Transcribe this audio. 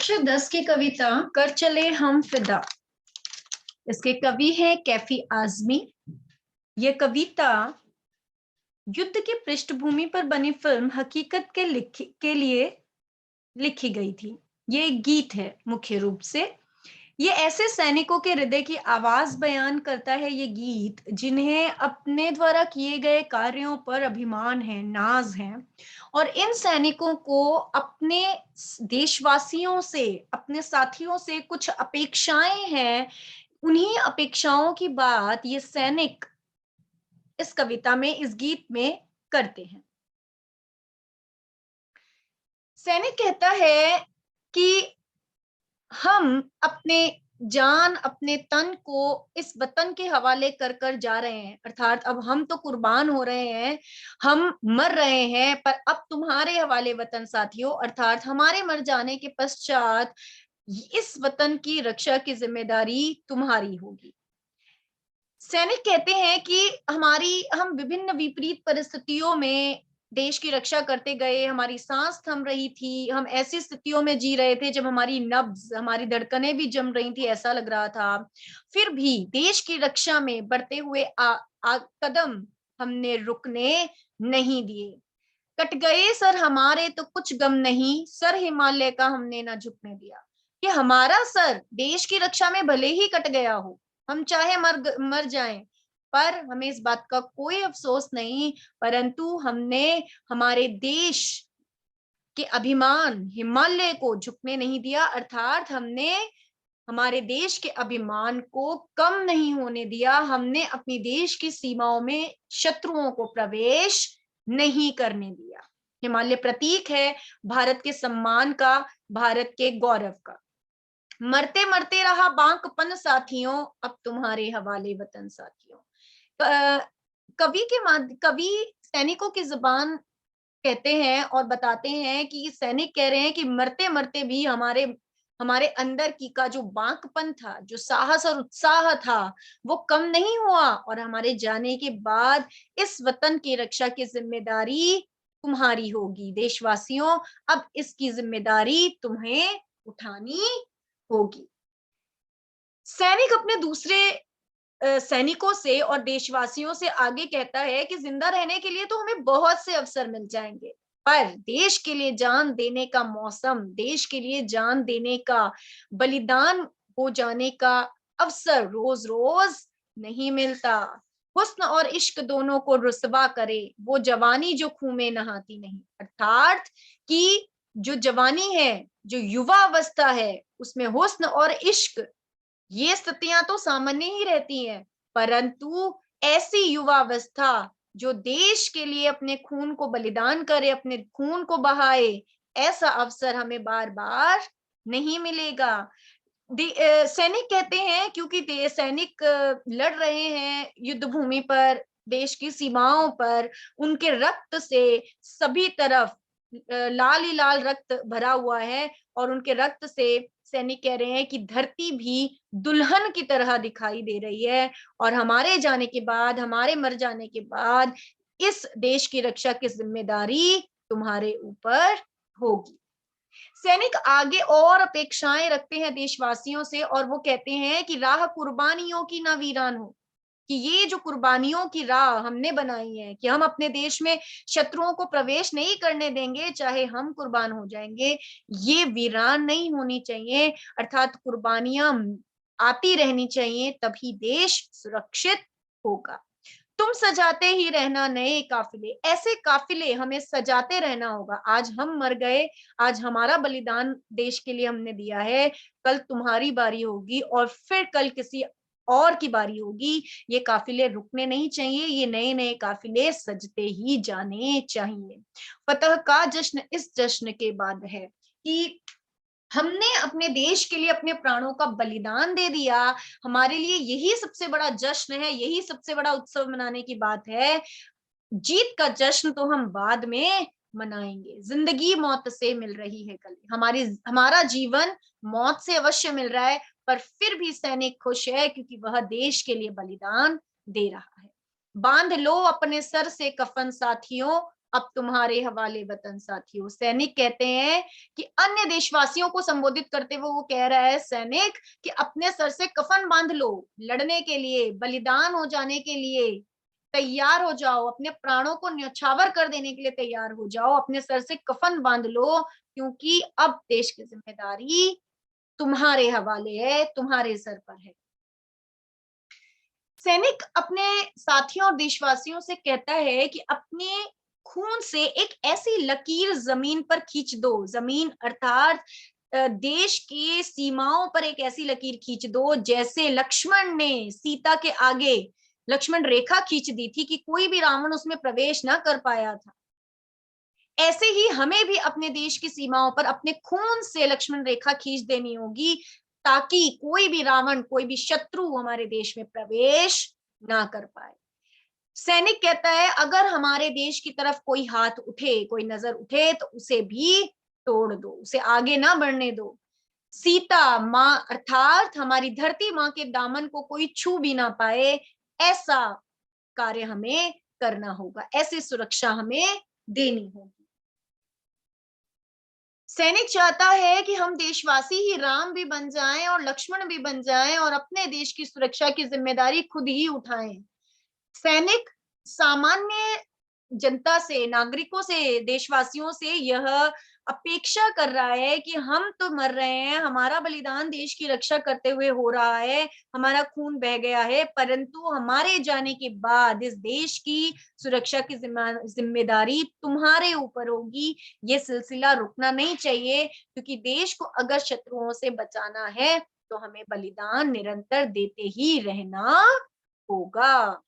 कक्षा 10 की कविता कर चले हम फिदा। इसके कवि हैं कैफी आजमी। ये कविता युद्ध की पृष्ठभूमि पर बनी फिल्म हकीकत के लिए लिखी गई थी। ये एक गीत है मुख्य रूप से। ये ऐसे सैनिकों के हृदय की आवाज बयान करता है ये गीत, जिन्हें अपने द्वारा किए गए कार्यों पर अभिमान है, नाज है। और इन सैनिकों को अपने देशवासियों से, अपने साथियों से कुछ अपेक्षाएं हैं। उन्हीं अपेक्षाओं की बात ये सैनिक इस कविता में, इस गीत में करते हैं। सैनिक कहता है कि हम अपने जान, अपने तन को इस वतन के हवाले कर कर जा रहे हैं, अर्थात अब हम तो कुर्बान हो रहे हैं, हम मर रहे हैं, पर अब तुम्हारे हवाले वतन साथियों, अर्थात हमारे मर जाने के पश्चात इस वतन की रक्षा की जिम्मेदारी तुम्हारी होगी। सैनिक कहते हैं कि हम विभिन्न विपरीत परिस्थितियों में देश की रक्षा करते गए, हमारी सांस थम रही थी, हम ऐसी स्थितियों में जी रहे थे जब हमारी नब्ज, हमारी धड़कनें भी जम रही थी, ऐसा लग रहा था। फिर भी देश की रक्षा में बढ़ते हुए कदम हमने रुकने नहीं दिए। कट गए सर हमारे तो कुछ गम नहीं, सर हिमालय का हमने ना झुकने दिया। कि हमारा सर देश की रक्षा में भले ही कट गया हो, हम चाहे मर जाएं, पर हमें इस बात का कोई अफसोस नहीं, परंतु हमने हमारे देश के अभिमान हिमालय को झुकने नहीं दिया, अर्थात हमने हमारे देश के अभिमान को कम नहीं होने दिया। हमने अपनी देश की सीमाओं में शत्रुओं को प्रवेश नहीं करने दिया। हिमालय प्रतीक है भारत के सम्मान का, भारत के गौरव का। मरते मरते रहा बांकपन साथियों, अब तुम्हारे हवाले वतन साथियों। कवि सैनिकों की जुबान कहते हैं और बताते हैं कि सैनिक कह रहे हैं कि मरते मरते भी हमारे हमारे अंदर की का जो बांकपन था, जो साहस और उत्साह था, वो कम नहीं हुआ। और हमारे जाने के बाद इस वतन की रक्षा की जिम्मेदारी तुम्हारी होगी देशवासियों, अब इसकी जिम्मेदारी तुम्हें उठानी होगी। सैनिक अपने दूसरे सैनिकों से और देशवासियों से आगे कहता है कि जिंदा रहने के लिए तो हमें बहुत से अवसर मिल जाएंगे, पर देश के लिए जान देने का मौसम, देश के लिए जान देने का, बलिदान हो जाने का अवसर रोज रोज नहीं मिलता। हुस्न और इश्क दोनों को रुसवा करे वो जवानी जो खून में नहाती नहीं। अर्थात कि जो जवानी है, जो युवा अवस्था है, उसमें हुस्न और इश्क ये स्थितियां तो सामान्य ही रहती हैं, परंतु ऐसी युवावस्था जो देश के लिए अपने खून को बलिदान करे, अपने खून को बहाए, ऐसा अवसर हमें बार बार नहीं मिलेगा। सैनिक कहते हैं क्योंकि सैनिक लड़ रहे हैं युद्ध भूमि पर, देश की सीमाओं पर, उनके रक्त से सभी तरफ लाल ही लाल रक्त भरा हुआ है, और उनके रक्त से सैनिक कह रहे हैं कि धरती भी दुल्हन की तरह दिखाई दे रही है, और हमारे जाने के बाद, हमारे मर जाने के बाद इस देश की रक्षा की जिम्मेदारी तुम्हारे ऊपर होगी। सैनिक आगे और अपेक्षाएं रखते हैं देशवासियों से, और वो कहते हैं कि राह कुर्बानियों की ना वीरान हो। कि ये जो कुर्बानियों की राह हमने बनाई है, कि हम अपने देश में शत्रुओं को प्रवेश नहीं करने देंगे, चाहे हम कुर्बान हो जाएंगे, ये वीरान नहीं होनी चाहिए। अर्थात कुर्बानियां आती रहनी चाहिए, तभी देश सुरक्षित होगा। तुम सजाते ही रहना नए काफिले, ऐसे काफिले हमें सजाते रहना होगा। आज हम मर गए, आज हमारा बलिदान देश के लिए हमने दिया है, कल तुम्हारी बारी होगी, और फिर कल किसी और की बारी होगी। ये काफिले रुकने नहीं चाहिए, ये नए नए काफिले सजते ही जाने चाहिए। फतह का जश्न इस जश्न के बाद है कि हमने अपने देश के लिए अपने प्राणों का बलिदान दे दिया। हमारे लिए यही सबसे बड़ा जश्न है, यही सबसे बड़ा उत्सव मनाने की बात है। जीत का जश्न तो हम बाद में मनाएंगे। जिंदगी मौत से मिल रही है गले, हमारा जीवन मौत से अवश्य मिल रहा है, पर फिर भी सैनिक खुश है क्योंकि वह देश के लिए बलिदान दे रहा है। बांध लो अपने सर से कफन साथियों, अब तुम्हारे हवाले वतन साथियों। सैनिक कहते हैं कि अन्य देशवासियों को संबोधित करते हुए वो कह रहा है, सैनिक, कि अपने सर से कफन बांध लो, लड़ने के लिए, बलिदान हो जाने के लिए तैयार हो जाओ, अपने प्राणों को न्यौछावर कर देने के लिए तैयार हो जाओ, अपने सर से कफन बांध लो, क्योंकि अब देश की जिम्मेदारी तुम्हारे हवाले है, तुम्हारे सर पर है। सैनिक अपने साथियों और देशवासियों से कहता है कि अपने खून से एक ऐसी लकीर जमीन पर खींच दो, जमीन अर्थात देश की सीमाओं पर एक ऐसी लकीर खींच दो जैसे लक्ष्मण ने सीता के आगे लक्ष्मण रेखा खींच दी थी कि कोई भी रावण उसमें प्रवेश ना कर पाया था। ऐसे ही हमें भी अपने देश की सीमाओं पर अपने खून से लक्ष्मण रेखा खींच देनी होगी, ताकि कोई भी रावण, कोई भी शत्रु हमारे देश में प्रवेश ना कर पाए। सैनिक कहता है, अगर हमारे देश की तरफ कोई हाथ उठे, कोई नजर उठे, तो उसे भी तोड़ दो, उसे आगे ना बढ़ने दो। सीता माँ अर्थात हमारी धरती माँ के दामन को कोई छू भी ना पाए, ऐसा कार्य हमें करना होगा, ऐसी सुरक्षा हमें देनी होगी। सैनिक चाहता है कि हम देशवासी ही राम भी बन जाएं और लक्ष्मण भी बन जाएं और अपने देश की सुरक्षा की जिम्मेदारी खुद ही उठाएं। सैनिक सामान्य जनता से, नागरिकों से, देशवासियों से यह अपेक्षा कर रहा है कि हम तो मर रहे हैं, हमारा बलिदान देश की रक्षा करते हुए हो रहा है, हमारा खून बह गया है, परंतु हमारे जाने के बाद इस देश की सुरक्षा की जिम्मेदारी तुम्हारे ऊपर होगी। ये सिलसिला रुकना नहीं चाहिए, क्योंकि देश को अगर शत्रुओं से बचाना है तो हमें बलिदान निरंतर देते ही रहना होगा।